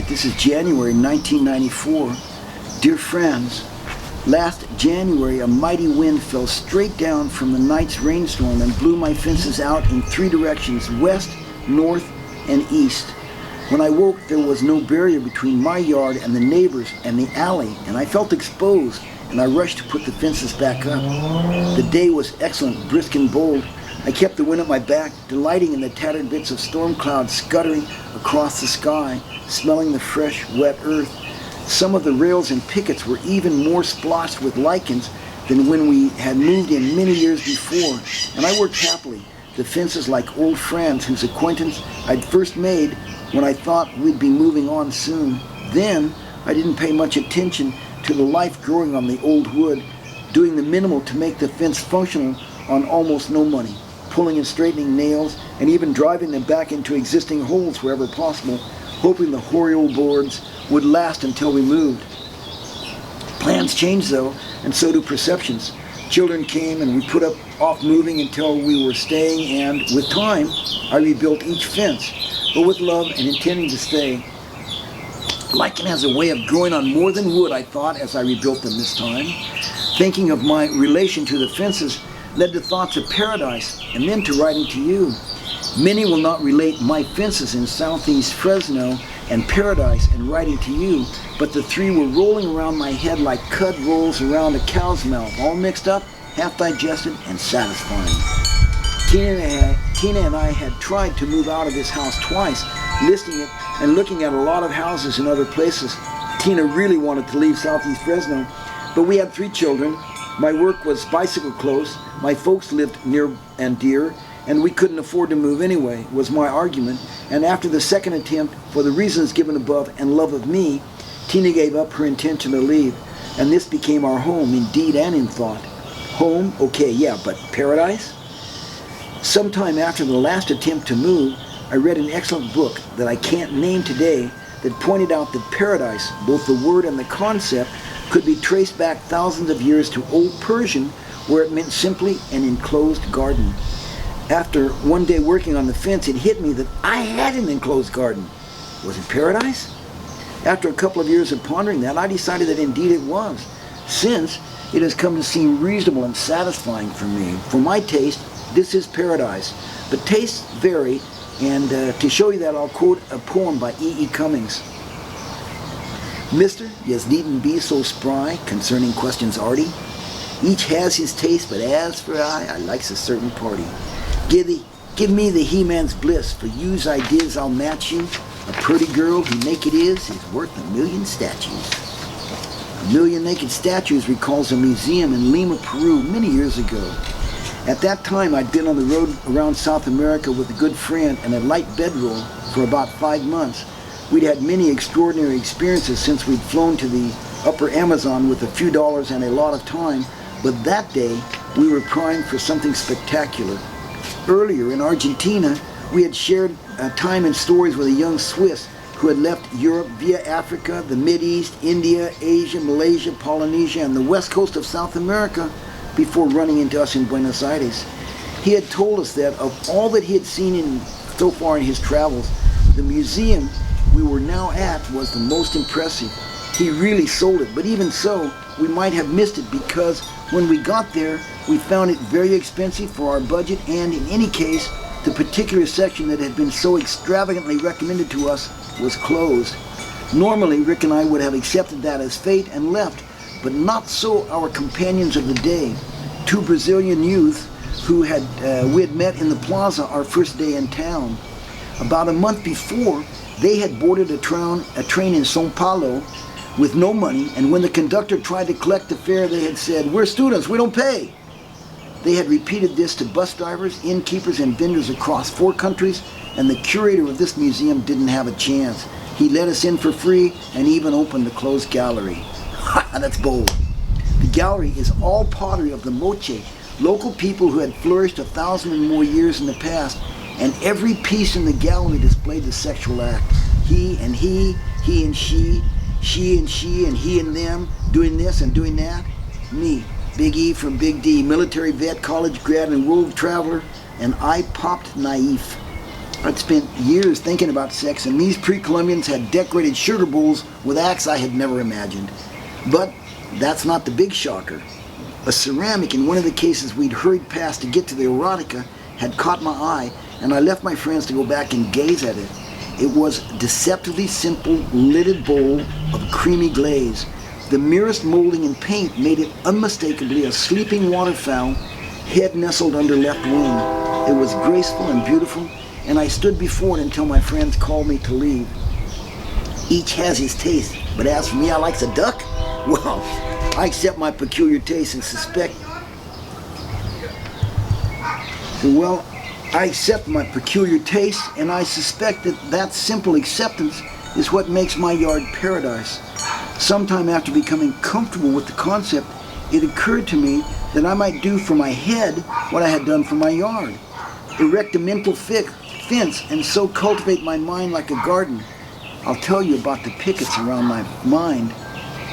This is January 1994. Dear friends, last January a mighty wind fell straight down from the night's rainstorm and blew my fences out in three directions, west, north, and east. When I woke, there was no barrier between my yard and the neighbors and the alley, and I felt exposed, and I rushed to put the fences back up. The day was excellent, brisk and bold. I kept the wind at my back, delighting in the tattered bits of storm clouds scuttering across the sky, smelling the fresh, wet earth. Some of the rails and pickets were even more splotched with lichens than when we had moved in many years before, and I worked happily, the fences like old friends whose acquaintance I'd first made when I thought we'd be moving on soon. Then, I didn't pay much attention to the life growing on the old wood, doing the minimal to make the fence functional on almost no money, pulling and straightening nails, and even driving them back into existing holes wherever possible, hoping the hoary old boards would last until we moved. Plans change though, and so do perceptions. Children came and we put off moving until we were staying, and with time, I rebuilt each fence, but with love and intending to stay. Lichen has a way of growing on more than wood, I thought, as I rebuilt them this time. Thinking of my relation to the fences led to thoughts of paradise, and then to writing to you. Many will not relate my fences in southeast Fresno and paradise and writing to you, but the three were rolling around my head like cud rolls around a cow's mouth, all mixed up, half digested, and satisfying. Tina and I had tried to move out of this house twice, listing it and looking at a lot of houses in other places. Tina really wanted to leave southeast Fresno, but we had 3 children. My work was bicycle close, my folks lived near and dear, and we couldn't afford to move anyway, was my argument. And after the second attempt, for the reasons given above and love of me, Tina gave up her intention to leave, and this became our home in deed and in thought. Home, okay, yeah, but paradise? Sometime after the last attempt to move, I read an excellent book that I can't name today that pointed out that paradise, both the word and the concept, could be traced back thousands of years to Old Persian, where it meant simply an enclosed garden. After one day working on the fence, it hit me that I had an enclosed garden. Was it paradise? After a couple of years of pondering that, I decided that indeed it was, since it has come to seem reasonable and satisfying for me. For my taste, this is paradise. But tastes vary, and to show you that, I'll quote a poem by E.E. Cummings. Mister, yez needn't be so spry concerning questions arty. Each has his taste, but as for I likes a certain party. Give me the he-man's bliss, for you's ideas I'll match you. A pretty girl who naked is worth 1,000,000 statues. 1,000,000 naked statues recalls a museum in Lima, Peru, many years ago. At that time, I'd been on the road around South America with a good friend and a light bedroll for about 5 months. We'd had many extraordinary experiences since we'd flown to the upper Amazon with a few dollars and a lot of time, but that day we were primed for something spectacular. Earlier in Argentina, we had shared time and stories with a young Swiss who had left Europe via Africa, the Mideast, India, Asia, Malaysia, Polynesia, and the west coast of South America before running into us in Buenos Aires. He had told us that of all that he had seen so far in his travels, the museum we were now at was the most impressive. He really sold it, but even so, we might have missed it because when we got there, we found it very expensive for our budget, and in any case, the particular section that had been so extravagantly recommended to us was closed. Normally, Rick and I would have accepted that as fate and left, but not so our companions of the day, 2 Brazilian youths who we had met in the plaza our first day in town. About a month before, they had boarded a train in São Paulo with no money, and when the conductor tried to collect the fare, they had said, "We're students, we don't pay." They had repeated this to bus drivers, innkeepers, and vendors across 4 countries, and the curator of this museum didn't have a chance. He let us in for free and even opened a closed gallery. Ha! That's bold. The gallery is all pottery of the Moche, local people who had flourished 1,000 and more years in the past, and every piece in the gallery displayed the sexual act. He and he and she and she, and he and them, doing this and doing that. Me, Big E from Big D, military vet, college grad, and world traveler, and I popped naif. I'd spent years thinking about sex, and these pre-Columbians had decorated sugar bowls with acts I had never imagined. But that's not the big shocker. A ceramic in one of the cases we'd hurried past to get to the erotica had caught my eye, and I left my friends to go back and gaze at it. It was a deceptively simple lidded bowl of creamy glaze. The merest molding and paint made it unmistakably a sleeping waterfowl, head nestled under left wing. It was graceful and beautiful, and I stood before it until my friends called me to leave. Each has his taste, but as for me, I likes a duck. Well, I accept my peculiar taste and suspect... I accept my peculiar taste, and I suspect that simple acceptance is what makes my yard paradise. Sometime after becoming comfortable with the concept, it occurred to me that I might do for my head what I had done for my yard. Erect a mental fence and so cultivate my mind like a garden. I'll tell you about the pickets around my mind.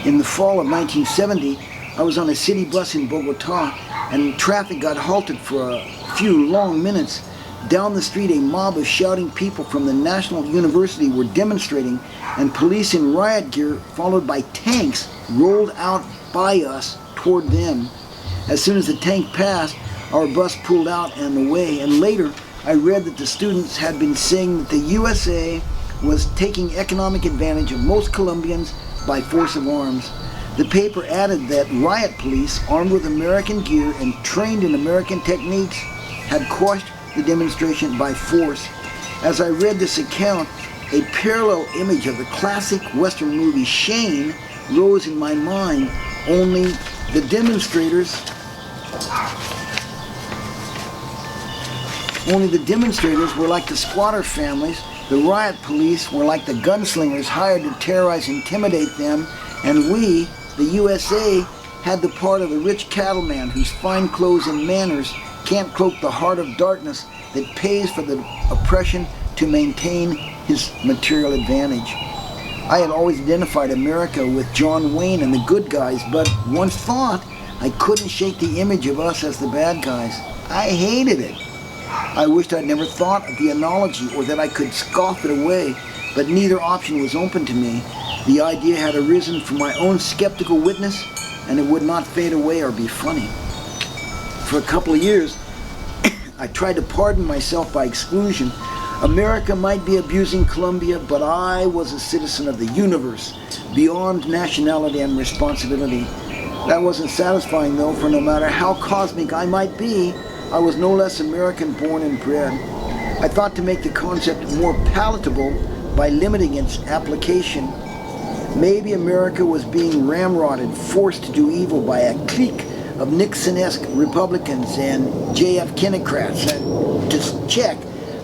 In the fall of 1970, I was on a city bus in Bogota, and traffic got halted for a few long minutes. Down the street, a mob of shouting people from the National University were demonstrating, and police in riot gear, followed by tanks, rolled out by us toward them. As soon as the tank passed, our bus pulled out and away, and later I read that the students had been saying that the USA was taking economic advantage of most Colombians by force of arms. The paper added that riot police, armed with American gear and trained in American techniques, had quashed the demonstration by force. As I read this account, a parallel image of the classic Western movie Shane rose in my mind, only the demonstrators were like the squatter families, the riot police were like the gunslingers hired to terrorize and intimidate them, and we, the USA, had the part of the rich cattleman whose fine clothes and manners can't cloak the heart of darkness that pays for the oppression to maintain his material advantage. I had always identified America with John Wayne and the good guys, but once thought I couldn't shake the image of us as the bad guys. I hated it. I wished I'd never thought of the analogy or that I could scoff it away, but neither option was open to me. The idea had arisen from my own skeptical witness, and it would not fade away or be funny. For a couple of years, I tried to pardon myself by exclusion. America might be abusing Colombia, but I was a citizen of the universe, beyond nationality and responsibility. That wasn't satisfying, though, for no matter how cosmic I might be, I was no less American born and bred. I thought to make the concept more palatable by limiting its application. Maybe America was being ramrodded, forced to do evil by a clique of Nixon-esque Republicans and J.F. Kennecrats. And to check,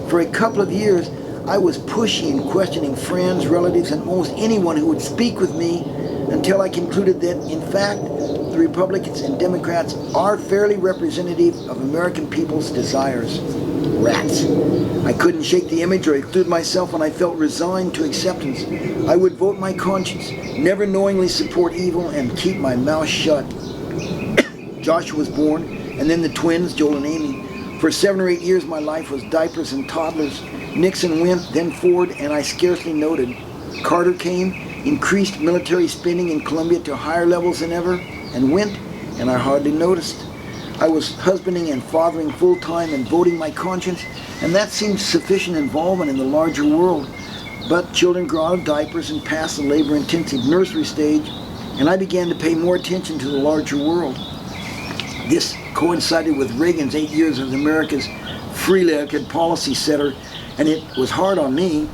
for a couple of years, I was pushy and questioning friends, relatives, and almost anyone who would speak with me until I concluded that, in fact, the Republicans and Democrats are fairly representative of American people's desires. Rats. I couldn't shake the image or exclude myself, and I felt resigned to acceptance. I would vote my conscience, never knowingly support evil, and keep my mouth shut. Joshua was born, and then the twins, Joel and Amy. For 7 or 8 years, my life was diapers and toddlers. Nixon went, then Ford, and I scarcely noted. Carter came, increased military spending in Colombia to higher levels than ever, and went, and I hardly noticed. I was husbanding and fathering full-time and voting my conscience, and that seemed sufficient involvement in the larger world. But children grew out of diapers and passed the labor-intensive nursery stage, and I began to pay more attention to the larger world. This coincided with Reagan's 8 years as America's freely elected policy setter, and it was hard on me.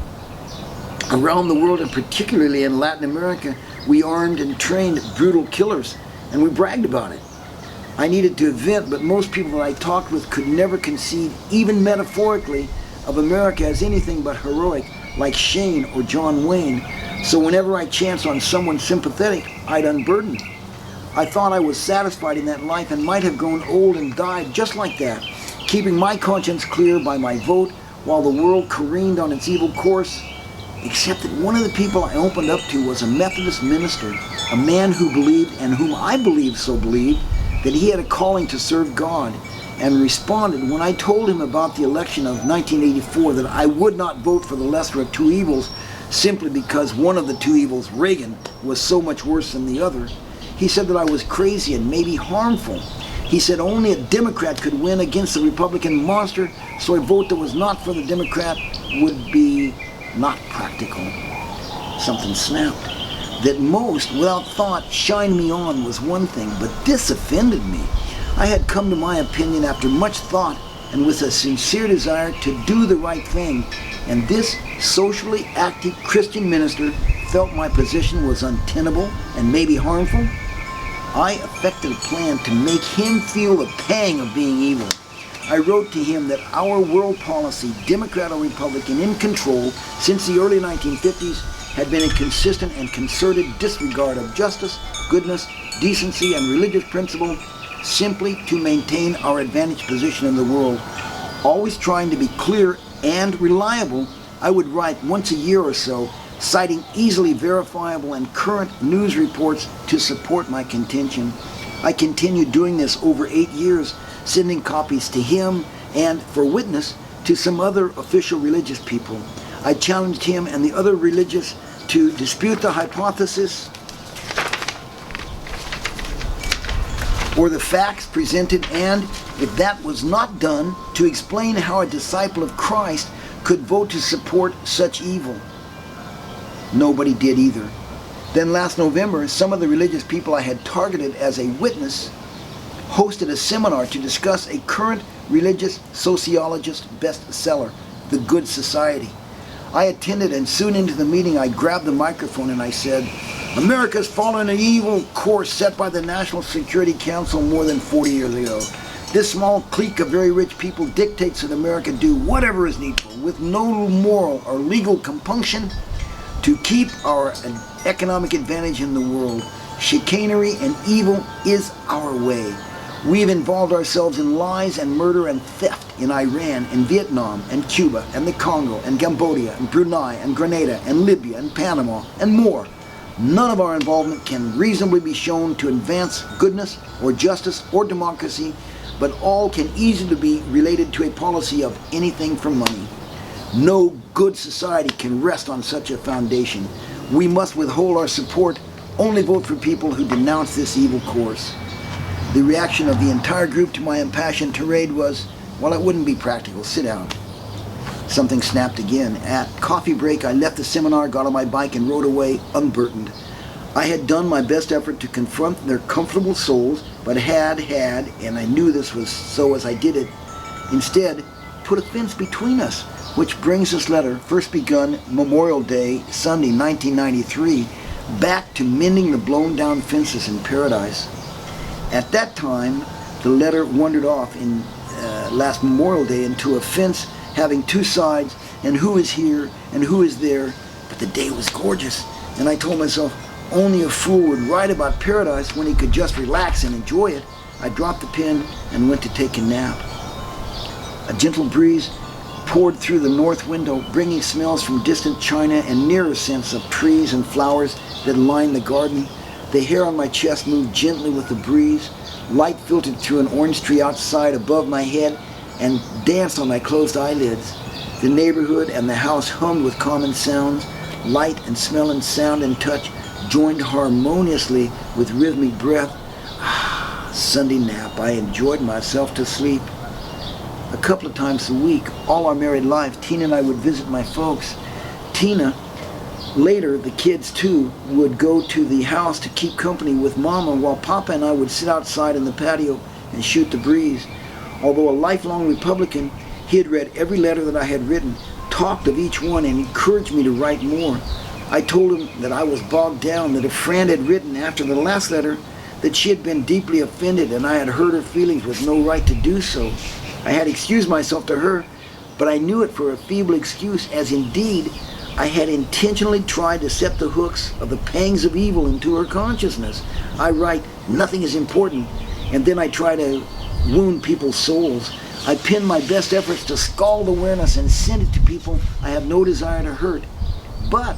Around the world, and particularly in Latin America, we armed and trained brutal killers, and we bragged about it. I needed to vent, but most people that I talked with could never conceive, even metaphorically, of America as anything but heroic, like Shane or John Wayne. So whenever I chanced on someone sympathetic, I'd unburden. I thought I was satisfied in that life and might have grown old and died just like that, keeping my conscience clear by my vote while the world careened on its evil course. Except that one of the people I opened up to was a Methodist minister, a man who believed, and whom I believed so believed, that he had a calling to serve God. and responded when I told him about the election of 1984 that I would not vote for the lesser of two evils simply because one of the two evils, Reagan, was so much worse than the other. He said that I was crazy and maybe harmful. He said only a Democrat could win against the Republican monster, so a vote that was not for the Democrat would be not practical. Something snapped. That most, without thought, shined me on was one thing, but this offended me. I had come to my opinion after much thought and with a sincere desire to do the right thing, and this socially active Christian minister felt my position was untenable and maybe harmful. I effected a plan to make him feel the pang of being evil. I wrote to him that our world policy, Democrat or Republican, in control since the early 1950s, had been a consistent and concerted disregard of justice, goodness, decency, and religious principle, simply to maintain our advantaged position in the world. Always trying to be clear and reliable, I would write once a year or so, citing easily verifiable and current news reports to support my contention. I continued doing this over 8 years, sending copies to him and, for witness, to some other official religious people. I challenged him and the other religious to dispute the hypothesis or the facts presented, and, if that was not done, to explain how a disciple of Christ could vote to support such evil. Nobody did either. Then last November, some of the religious people I had targeted as a witness hosted a seminar to discuss a current religious sociologist bestseller, The Good Society. I attended, and soon into the meeting I grabbed the microphone and I said, "America's following an evil course set by the National Security Council more than 40 years ago. This small clique of very rich people dictates that America do whatever is needful with no moral or legal compunction to keep our economic advantage in the world. Chicanery and evil is our way. We've involved ourselves in lies and murder and theft in Iran and Vietnam and Cuba and the Congo and Cambodia and Brunei and Grenada and Libya and Panama and more. None of our involvement can reasonably be shown to advance goodness or justice or democracy, but all can easily be related to a policy of anything for money. No good society can rest on such a foundation. We must withhold our support, only vote for people who denounce this evil course." The reaction of the entire group to my impassioned tirade was, "Well, it wouldn't be practical. Sit down." Something snapped again. At coffee break, I left the seminar, got on my bike, and rode away unburdened. I had done my best effort to confront their comfortable souls, but had, and I knew this was so as I did it, instead put a fence between us, which brings this letter, first begun Memorial Day, Sunday, 1993, back to mending the blown down fences in paradise. At that time, the letter wandered off in last Memorial Day into a fence having two sides, and who is here and who is there, but the day was gorgeous, and I told myself only a fool would write about paradise when he could just relax and enjoy it. I dropped the pen and went to take a nap. A gentle breeze poured through the north window, bringing smells from distant China and nearer scents of trees and flowers that lined the garden. The hair on my chest moved gently with the breeze. Light filtered through an orange tree outside above my head and danced on my closed eyelids. The neighborhood and the house hummed with common sounds. Light and smell and sound and touch joined harmoniously with rhythmic breath. Sunday nap. I enjoyed myself to sleep. A couple of times a week, all our married life, Tina and I would visit my folks. Tina, later the kids too, would go to the house to keep company with Mama, while Papa and I would sit outside in the patio and shoot the breeze. Although a lifelong Republican, he had read every letter that I had written, talked of each one, and encouraged me to write more. I told him that I was bogged down, that a friend had written after the last letter that she had been deeply offended and I had hurt her feelings with no right to do so. I had excused myself to her, but I knew it for a feeble excuse, as indeed I had intentionally tried to set the hooks of the pangs of evil into her consciousness. I write, nothing is important, and then I try to wound people's souls. I pin my best efforts to scald awareness and send it to people I have no desire to hurt. But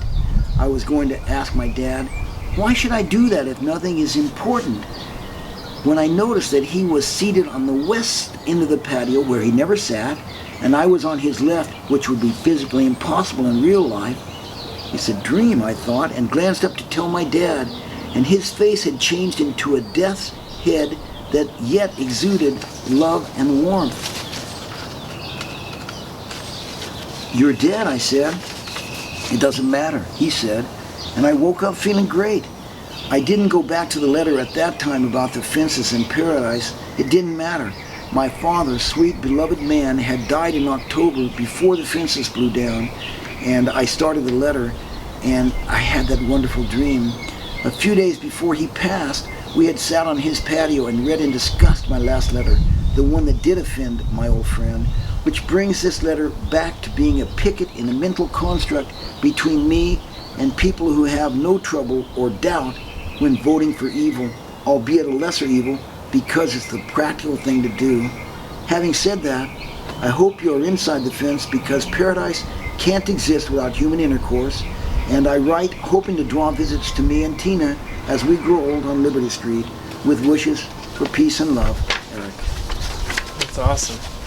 I was going to ask my dad, why should I do that if nothing is important? when I noticed that he was seated on the west end of the patio where he never sat, and I was on his left, which would be physically impossible in real life. It's a dream, I thought, and glanced up to tell my dad, and his face had changed into a death's head that yet exuded love and warmth. "You're dead," I said. "It doesn't matter," he said, and I woke up feeling great. I didn't go back to the letter at that time about the fences in paradise. It didn't matter. My father, sweet, beloved man, had died in October before the fences blew down, and I started the letter, and I had that wonderful dream. A few days before he passed, we had sat on his patio and read and discussed my last letter, the one that did offend my old friend, which brings this letter back to being a picket in a mental construct between me and people who have no trouble or doubt when voting for evil, albeit a lesser evil, because it's the practical thing to do. Having said that, I hope you're inside the fence, because paradise can't exist without human intercourse, and I write hoping to draw visits to me and Tina as we grow old on Liberty Street, with wishes for peace and love. Eric. That's awesome.